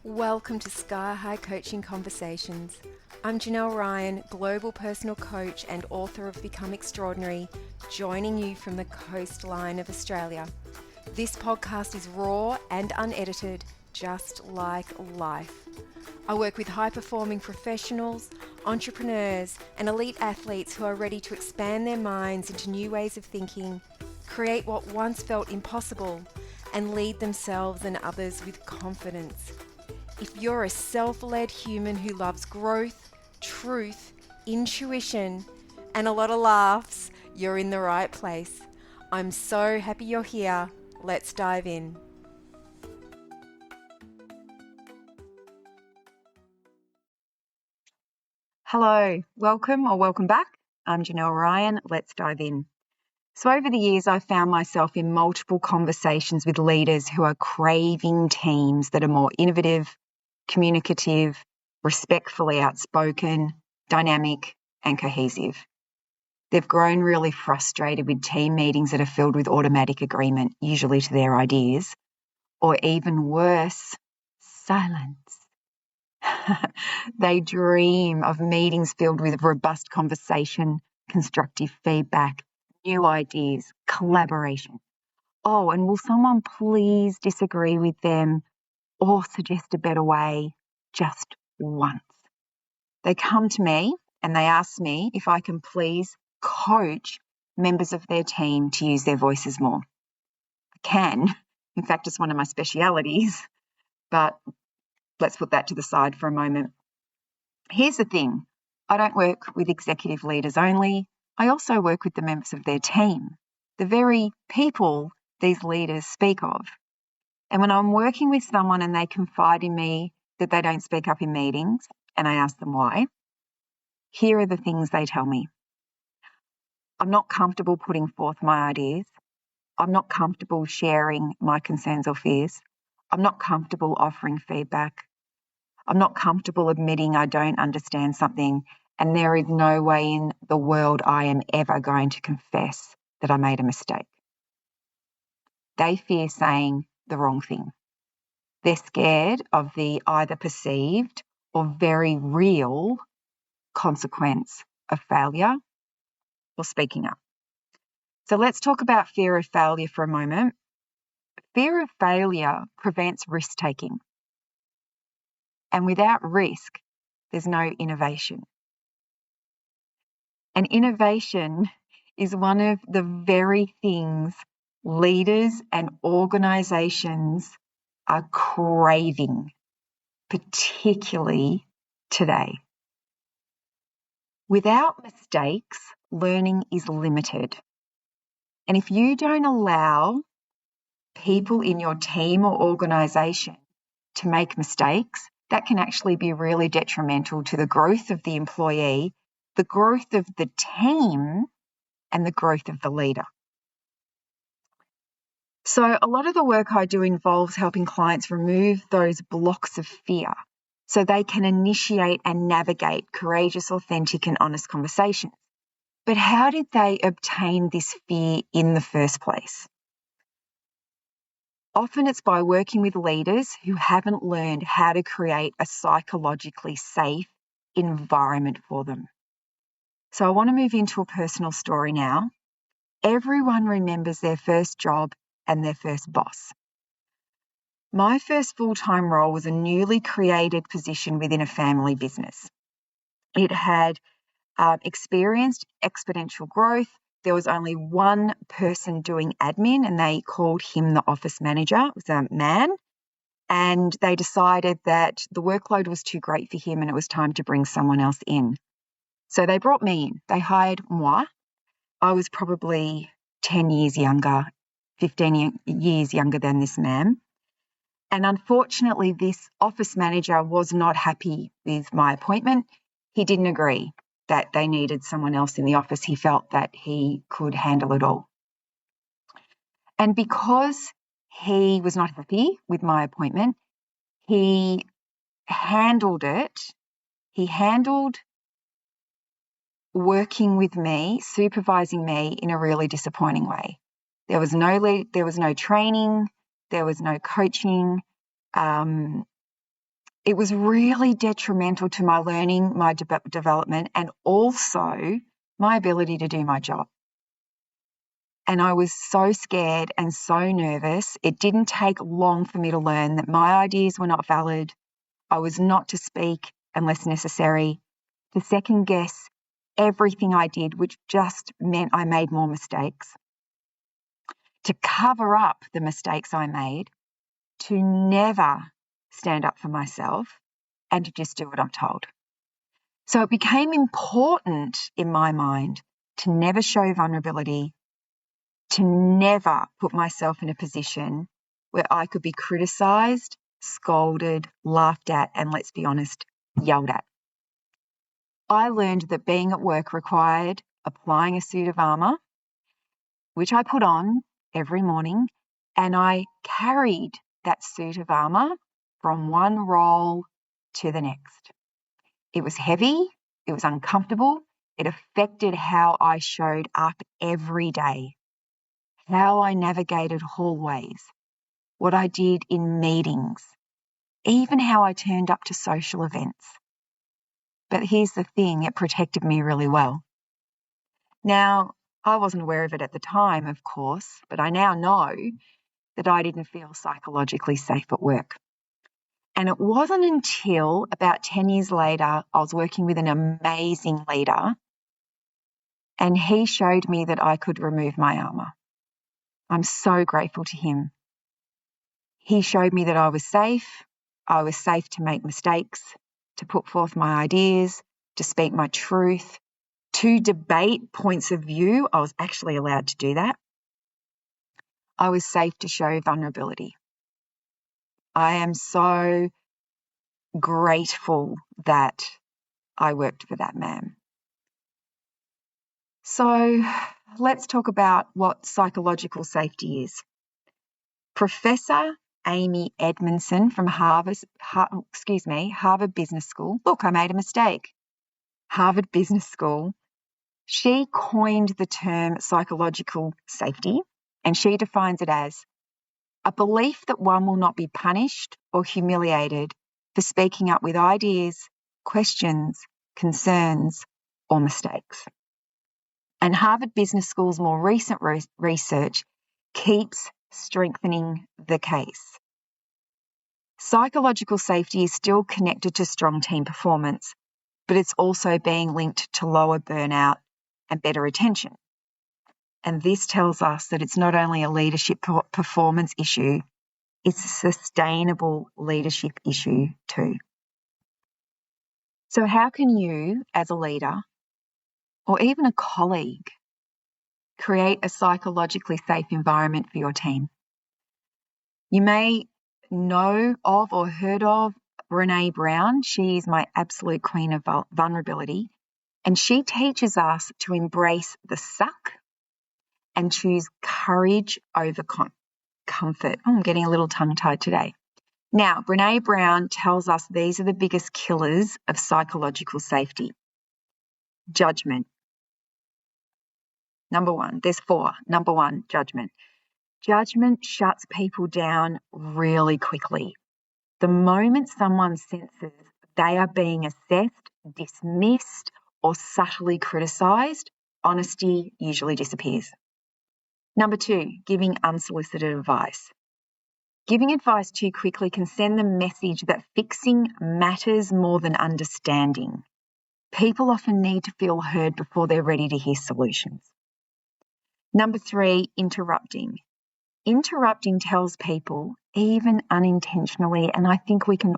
Welcome to Sky High Coaching Conversations. I'm Janelle Ryan, global personal coach and author of Become Extraordinary, joining you from the coastline of Australia. This podcast is raw and unedited, just like life. I work with high-performing professionals, entrepreneurs, and elite athletes who are ready to expand their minds into new ways of thinking, create what once felt impossible, and lead themselves and others with confidence. If you're a self-led human who loves growth, truth, intuition, and a lot of laughs, you're in the right place. I'm so happy you're here. Let's dive in. Hello, welcome back. I'm Janelle Ryan. Let's dive in. So over the years, I've found myself in multiple conversations with leaders who are craving teams that are more innovative, communicative, respectfully outspoken, dynamic, and cohesive. They've grown really frustrated with team meetings that are filled with automatic agreement, usually to their ideas, or even worse, silence. They dream of meetings filled with robust conversation, constructive feedback, new ideas, collaboration. Oh, and will someone please disagree with them or suggest a better way just once? They come to me and they ask me if I can please coach members of their team to use their voices more. I can. In fact, it's one of my specialities, but let's put that to the side for a moment. Here's the thing. I don't work with executive leaders only. I also work with the members of their team, the very people these leaders speak of. And when I'm working with someone and they confide in me that they don't speak up in meetings, and I ask them why, here are the things they tell me. I'm not comfortable putting forth my ideas. I'm not comfortable sharing my concerns or fears. I'm not comfortable offering feedback. I'm not comfortable admitting I don't understand something, and there is no way in the world I am ever going to confess that I made a mistake. They fear saying the wrong thing. They're scared of the either perceived or very real consequence of failure or speaking up. So let's talk about fear of failure for a moment. Fear of failure prevents risk-taking. And without risk, there's no innovation. And innovation is one of the very things leaders and organisations are craving, particularly today. Without mistakes, learning is limited. And if you don't allow people in your team or organisation to make mistakes, that can actually be really detrimental to the growth of the employee, the growth of the team, and the growth of the leader. So a lot of the work I do involves helping clients remove those blocks of fear so they can initiate and navigate courageous, authentic, and honest conversations. But how did they obtain this fear in the first place? Often it's by working with leaders who haven't learned how to create a psychologically safe environment for them. So I want to move into a personal story now. Everyone remembers their first job and their first boss. My first full-time role was a newly created position within a family business. It had experienced exponential growth. There was only one person doing admin and they called him the office manager. It was a man. And they decided that the workload was too great for him and it was time to bring someone else in. So they brought me in. They hired moi. I was probably 10 years younger, 15 years younger than this man. And unfortunately, this office manager was not happy with my appointment. He didn't agree that they needed someone else in the office. He felt that he could handle it all. And because he was not happy with my appointment, he handled it. He handled working with me, supervising me in a really disappointing way. There was no training, there was no coaching. It was really detrimental to my learning, my development, and also my ability to do my job. And I was so scared and so nervous. It didn't take long for me to learn that my ideas were not valid. I was not to speak unless necessary, to second guess everything I did, which just meant I made more mistakes, to cover up the mistakes I made, to never stand up for myself, and to just do what I'm told. So it became important in my mind to never show vulnerability, to never put myself in a position where I could be criticised, scolded, laughed at, and let's be honest, yelled at. I learned that being at work required applying a suit of armour, which I put on every morning, and I carried that suit of armour from one role to the next. It was heavy, it was uncomfortable, it affected how I showed up every day, how I navigated hallways, what I did in meetings, even how I turned up to social events. But here's the thing, it protected me really well. Now, I wasn't aware of it at the time, of course, but I now know that I didn't feel psychologically safe at work. And it wasn't until about 10 years later, I was working with an amazing leader, and he showed me that I could remove my armour. I'm so grateful to him. He showed me that I was safe to make mistakes, to put forth my ideas, to speak my truth, to debate points of view. I was actually allowed to do that. I was safe to show vulnerability. I am so grateful that I worked for that man. So let's talk about what psychological safety is. Professor Amy Edmondson from Harvard Business School. Look, I made a mistake. Harvard Business School. She coined the term psychological safety, and she defines it as a belief that one will not be punished or humiliated for speaking up with ideas, questions, concerns, or mistakes. And Harvard Business School's more recent research keeps strengthening the case. Psychological safety is still connected to strong team performance, but it's also being linked to lower burnout and better retention. And this tells us that it's not only a leadership performance issue, it's a sustainable leadership issue too. So how can you, as a leader, or even a colleague, create a psychologically safe environment for your team? You may know of or heard of Brené Brown. She is my absolute queen of vulnerability, and she teaches us to embrace the suck and choose courage over comfort. Oh, I'm getting a little tongue-tied today. Now, Brené Brown tells us these are the biggest killers of psychological safety. Judgment. Number one, there's four. Number one, judgment. Judgment shuts people down really quickly. The moment someone senses they are being assessed, dismissed, or subtly criticised, honesty usually disappears. Number two, giving unsolicited advice. Giving advice too quickly can send the message that fixing matters more than understanding. People often need to feel heard before they're ready to hear solutions. Number three, interrupting. Interrupting tells people, even unintentionally, and I think we can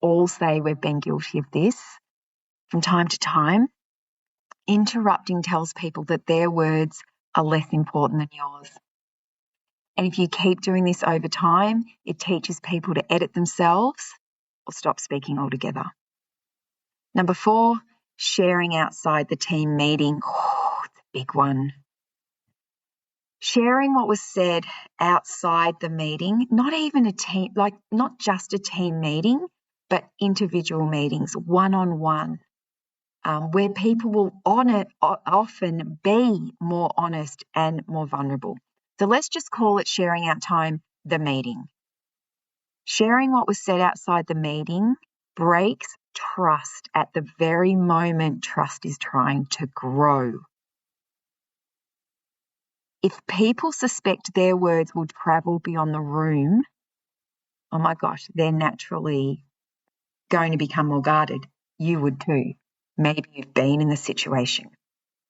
all say we've been guilty of this from time to time, interrupting tells people that their words are less important than yours. And if you keep doing this over time, it teaches people to edit themselves or stop speaking altogether. Number four, sharing outside the team meeting. Oh, it's a big one. Sharing what was said outside the meeting, not even a team, not just a team meeting, but individual meetings, one-on-one, where people will often be more honest and more vulnerable. So let's just call it sharing out time, the meeting. Sharing what was said outside the meeting breaks trust at the very moment trust is trying to grow. If people suspect their words will travel beyond the room, oh my gosh, they're naturally going to become more guarded. You would too. Maybe you've been in the situation.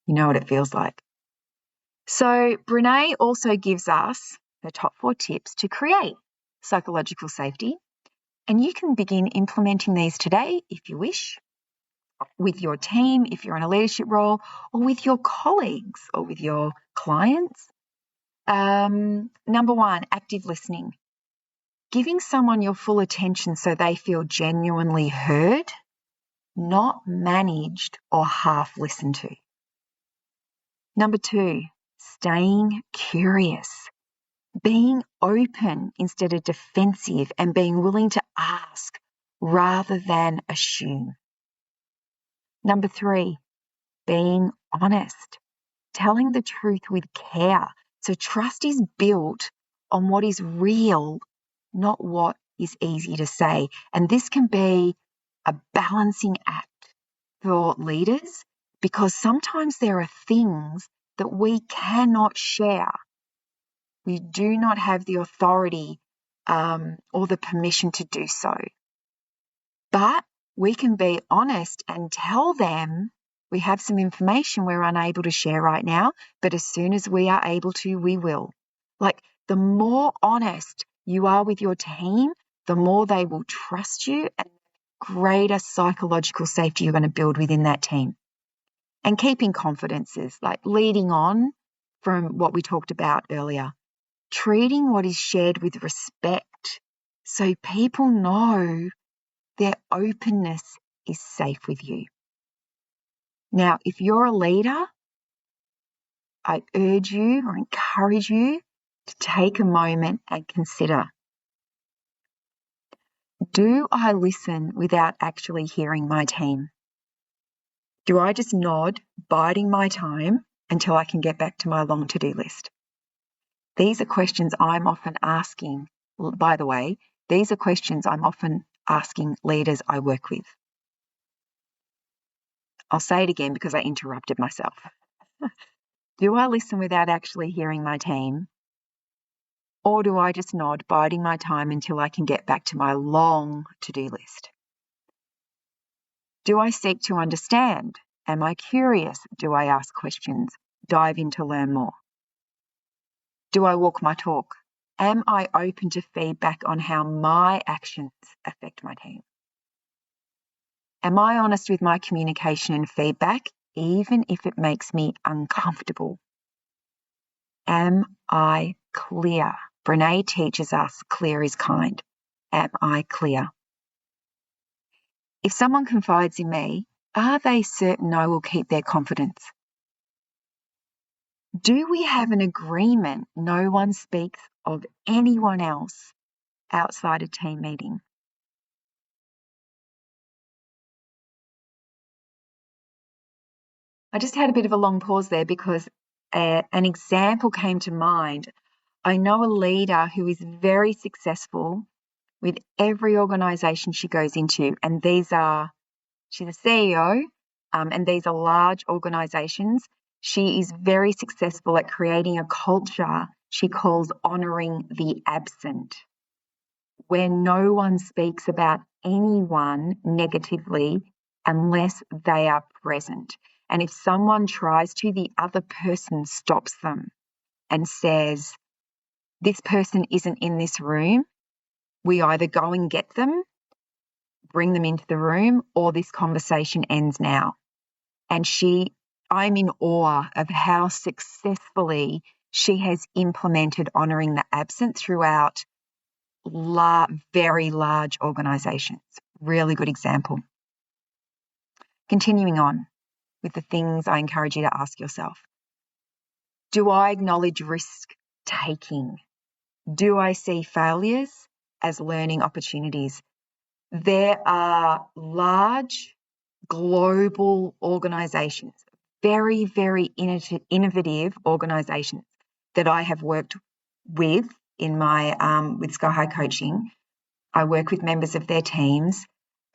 You know what it feels like. So Brene also gives us the top 4 tips to create psychological safety. And you can begin implementing these today if you wish, with your team, if you're in a leadership role, or with your colleagues or with your clients. Number 1, active listening. Giving someone your full attention so they feel genuinely heard, not managed or half listened to. Number 2, staying curious. Being open instead of defensive and being willing to ask rather than assume. Number 3, being honest, telling the truth with care. So trust is built on what is real, not what is easy to say. And this can be a balancing act for leaders because sometimes there are things that we cannot share. We do not have the authority or the permission to do so. But we can be honest and tell them we have some information we're unable to share right now, but as soon as we are able to, we will. Like, the more honest you are with your team, the more they will trust you and greater psychological safety you're going to build within that team. And keeping confidences, like leading on from what we talked about earlier. Treating what is shared with respect so people know their openness is safe with you. Now, if you're a leader, I urge you or encourage you to take a moment and consider, do I listen without actually hearing my team? Do I just nod, biding my time until I can get back to my long to-do list? These are questions I'm often asking. By the way, these are questions I'm often asking leaders I work with. I'll say it again because I interrupted myself. Do I listen without actually hearing my team? Or do I just nod, biding my time until I can get back to my long to-do list? Do I seek to understand? Am I curious? Do I ask questions? Dive in to learn more? Do I walk my talk? Am I open to feedback on how my actions affect my team? Am I honest with my communication and feedback, even if it makes me uncomfortable? Am I clear? Brene teaches us clear is kind. Am I clear? If someone confides in me, are they certain I will keep their confidence? Do we have an agreement no one speaks of anyone else outside a team meeting? I just had a bit of a long pause there because an example came to mind. I know a leader who is very successful with every organisation she goes into, and she's a CEO, and these are large organisations. She is very successful at creating a culture she calls honouring the absent, where no one speaks about anyone negatively unless they are present. And if someone tries to, the other person stops them and says, this person isn't in this room. We either go and get them, bring them into the room, or this conversation ends now. And I'm in awe of how successfully she has implemented honouring the absent throughout very large organisations. Really good example. Continuing on with the things I encourage you to ask yourself. Do I acknowledge risk taking? Do I see failures as learning opportunities? There are large global organisations, very, very innovative organisations that I have worked with in my with Sky High Coaching. I work with members of their teams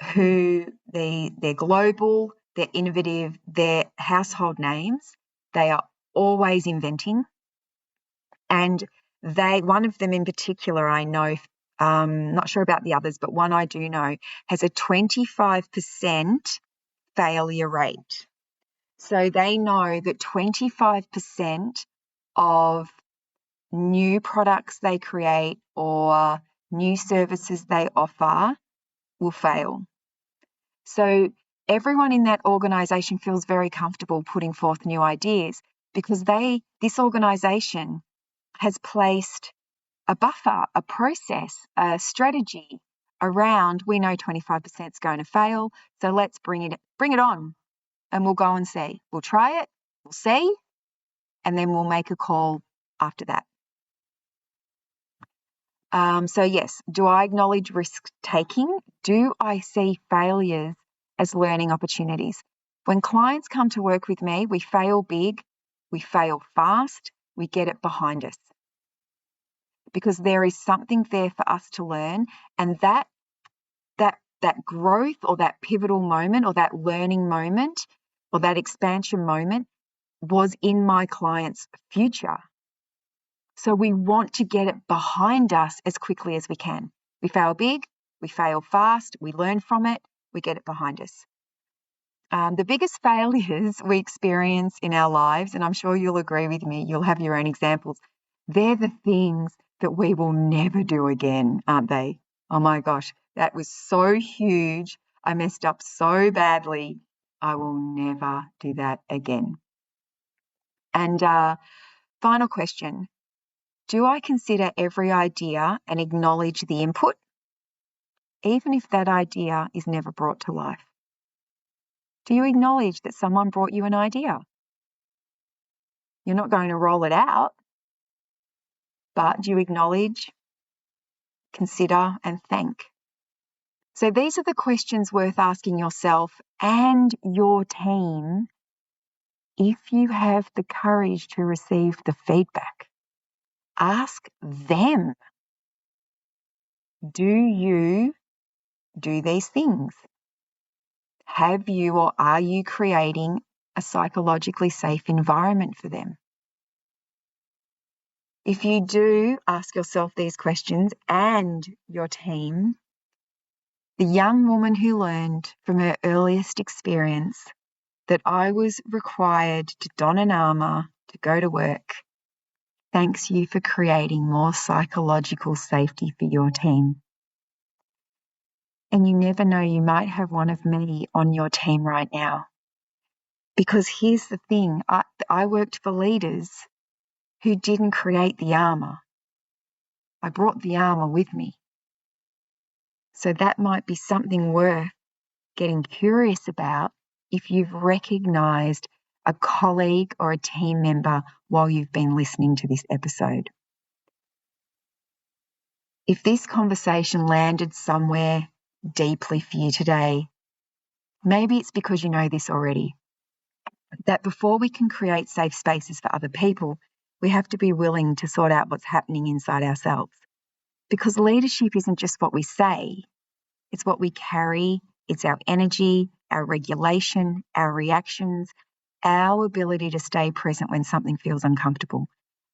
who they're global, they're innovative, they're household names. They are always inventing. And one of them in particular, I know, not sure about the others, but one I do know has a 25% failure rate. So they know that 25% of new products they create or new services they offer will fail. So everyone in that organisation feels very comfortable putting forth new ideas because this organisation has placed a buffer, a process, a strategy around, we know 25% is going to fail, so let's bring it on, and we'll go and see. We'll try it, we'll see, and then we'll make a call after that. So yes, do I acknowledge risk taking? Do I see failures as learning opportunities? When clients come to work with me, we fail big, we fail fast, we get it behind us. Because there is something there for us to learn, and that growth or that pivotal moment or that learning moment or that expansion moment was in my client's future. So we want to get it behind us as quickly as we can. We fail big, we fail fast, we learn from it, we get it behind us. The biggest failures we experience in our lives, and I'm sure you'll agree with me, you'll have your own examples, they're the things that we will never do again, aren't they? Oh my gosh, that was so huge. I messed up so badly. I will never do that again. And final question, do I consider every idea and acknowledge the input, even if that idea is never brought to life? Do you acknowledge that someone brought you an idea? You're not going to roll it out, but do you acknowledge, consider, and thank? So these are the questions worth asking yourself and your team if you have the courage to receive the feedback. Ask them, do you do these things? Have you or are you creating a psychologically safe environment for them? If you do ask yourself these questions and your team, the young woman who learned from her earliest experience that I was required to don an armour to go to work, thanks you for creating more psychological safety for your team. And you never know, you might have one of me on your team right now. Because here's the thing, I worked for leaders who didn't create the armour. I brought the armour with me. So that might be something worth getting curious about if you've recognised a colleague or a team member while you've been listening to this episode. If this conversation landed somewhere deeply for you today, maybe it's because you know this already, that before we can create safe spaces for other people, we have to be willing to sort out what's happening inside ourselves. Because leadership isn't just what we say, it's what we carry, it's our energy, our regulation, our reactions, our ability to stay present when something feels uncomfortable,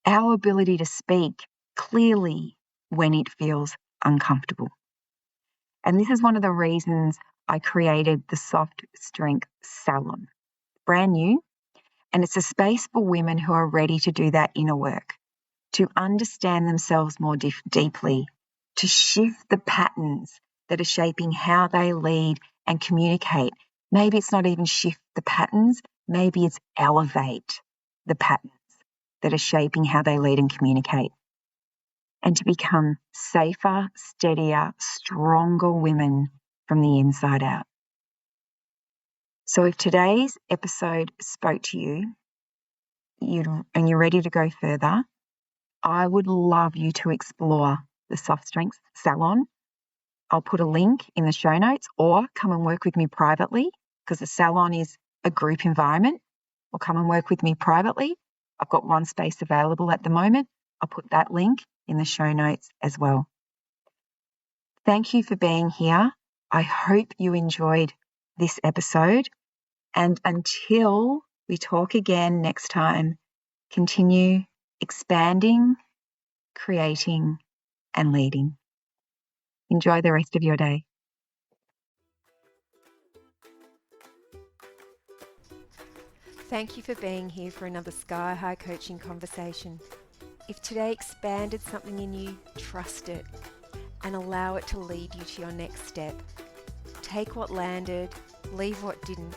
our ability to speak clearly when it feels uncomfortable. And this is one of the reasons I created the Soft Strength Salon. Brand new, and it's a space for women who are ready to do that inner work, to understand themselves more deeply, to shift the patterns that are shaping how they lead and communicate. Maybe it's not even shift the patterns, maybe it's elevate the patterns that are shaping how they lead and communicate. And to become safer, steadier, stronger women from the inside out. So if today's episode spoke to you, and you're ready to go further, I would love you to explore the Soft Strength Salon. I'll put a link in the show notes, or come and work with me privately, because the salon is a group environment, or come and work with me privately. I've got one space available at the moment. I'll put that link in the show notes as well. Thank you for being here. I hope you enjoyed this episode. And until we talk again next time, continue expanding, creating, and leading. Enjoy the rest of your day. Thank you for being here for another Sky High Coaching Conversation. If today expanded something in you, trust it and allow it to lead you to your next step. Take what landed, leave what didn't,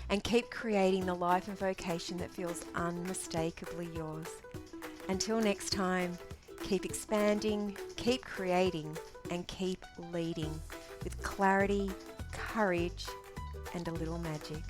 and keep creating the life and vocation that feels unmistakably yours. Until next time, keep expanding, keep creating, and keep leading with clarity, courage, and a little magic.